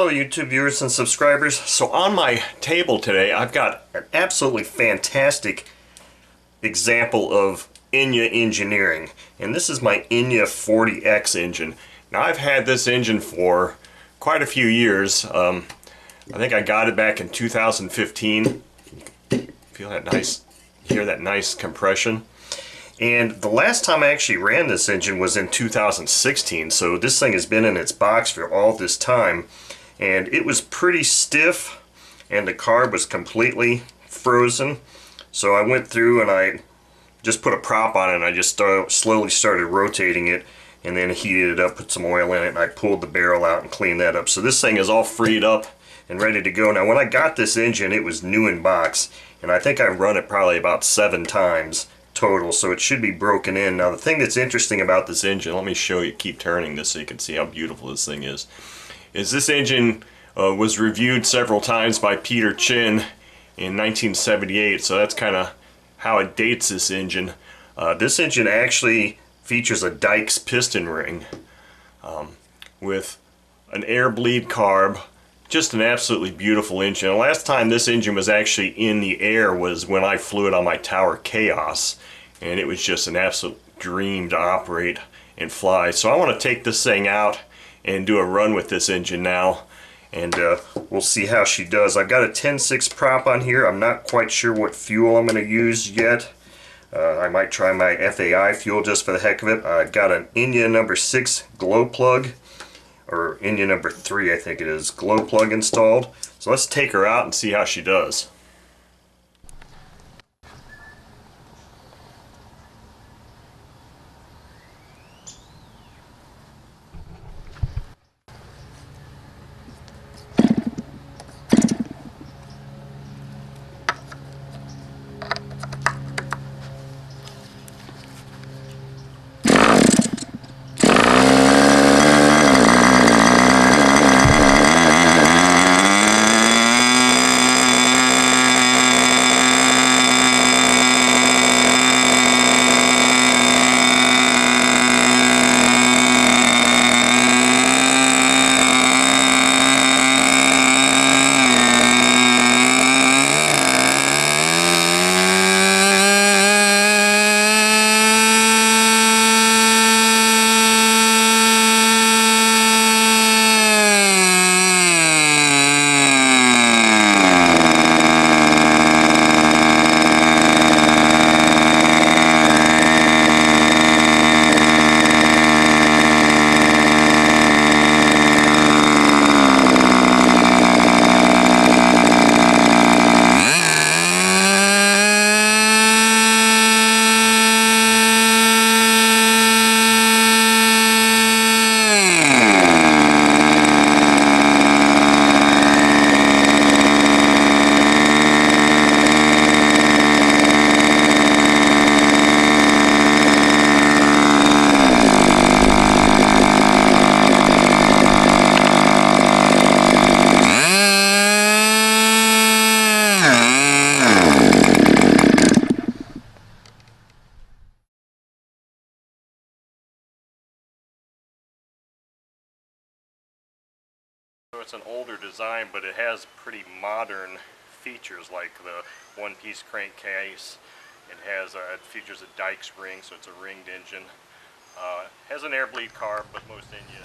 Hello YouTube viewers and subscribers. So on my table today I've got an absolutely fantastic example of Enya engineering, and this is my Enya 40X engine. Now I've had this engine for quite a few years. I think I got it back in 2015. Feel that nice, hear that nice compression. And the last time I actually ran this engine was in 2016, so this thing has been in its box for all this time, and it was pretty stiff and the carb was completely frozen. So I went through and I just put a prop on it and I just slowly started rotating it, and then heated it up, put some oil in it, and I pulled the barrel out and cleaned that up. So this thing is all freed up and ready to go. Now when I got this engine it was new in box, and I think I've run it probably about 7 times total, so it should be broken in. Now the thing that's interesting about this engine, let me show you, keep turning this so you can see how beautiful this thing is this engine was reviewed several times by Peter Chin in 1978, so that's kind of how it dates this engine. This engine actually features a Dykes piston ring with an air bleed carb. Just an absolutely beautiful engine. The last time this engine was actually in the air was when I flew it on my Tower Chaos, and it was just an absolute dream to operate and fly. So I want to take this thing out and do a run with this engine now, and we'll see how she does. I've got a 10.6 prop on here. I'm not quite sure what fuel I'm going to use yet. I might try my FAI fuel just for the heck of it. I've got an Enya number 6 glow plug, or Enya number 3 I think it is, glow plug installed. So let's take her out and see how she does. So it's an older design, but it has pretty modern features like the one-piece crankcase. It features a Dykes ring, so it's a ringed engine. Has an air bleed carb, but most Enya.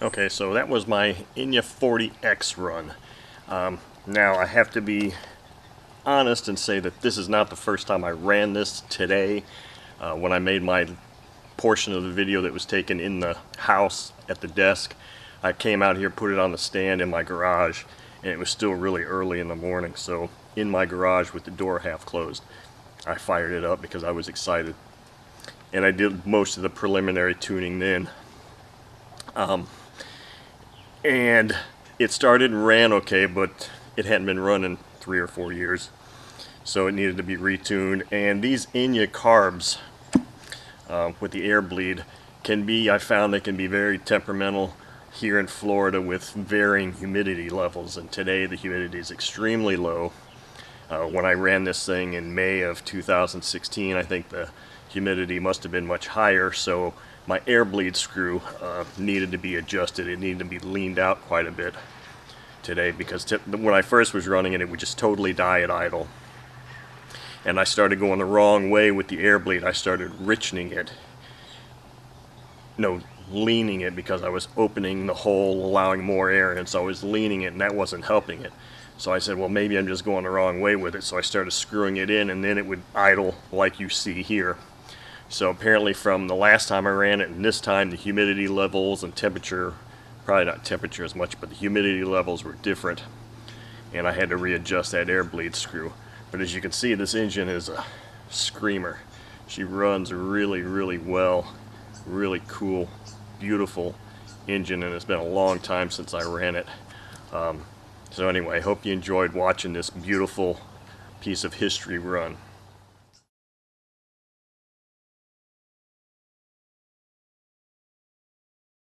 Okay, so that was my Enya 40X run. Now I have to be honest and say that this is not the first time I ran this today. When I made my portion of the video that was taken in the house at the desk, I came out here, put it on the stand in my garage, and it was still really early in the morning. So in my garage with the door half closed, I fired it up because I was excited. And I did most of the preliminary tuning then. And it started and ran okay, but it hadn't been running 3 or 4 years. So it needed to be retuned. And these Enya carbs with the air bleed can be, I found they can be very temperamental here in Florida with varying humidity levels. And today the humidity is extremely low. When I ran this thing in May of 2016, I think the humidity must have been much higher, so my air bleed screw needed to be adjusted. It needed to be leaned out quite a bit today because when I first was running it, it would just totally die at idle. And I started going the wrong way with the air bleed. I started richening it. No, leaning it, because I was opening the hole, allowing more air in, so I was leaning it, and that wasn't helping it. So I said, well, maybe I'm just going the wrong way with it. So I started screwing it in, and then it would idle like you see here. So apparently from the last time I ran it and this time, the humidity levels and temperature, probably not temperature as much, but the humidity levels were different. And I had to readjust that air bleed screw. But as you can see, this engine is a screamer. She runs really, really well. Really cool, beautiful engine, and it's been a long time since I ran it. So anyway, I hope you enjoyed watching this beautiful piece of history run.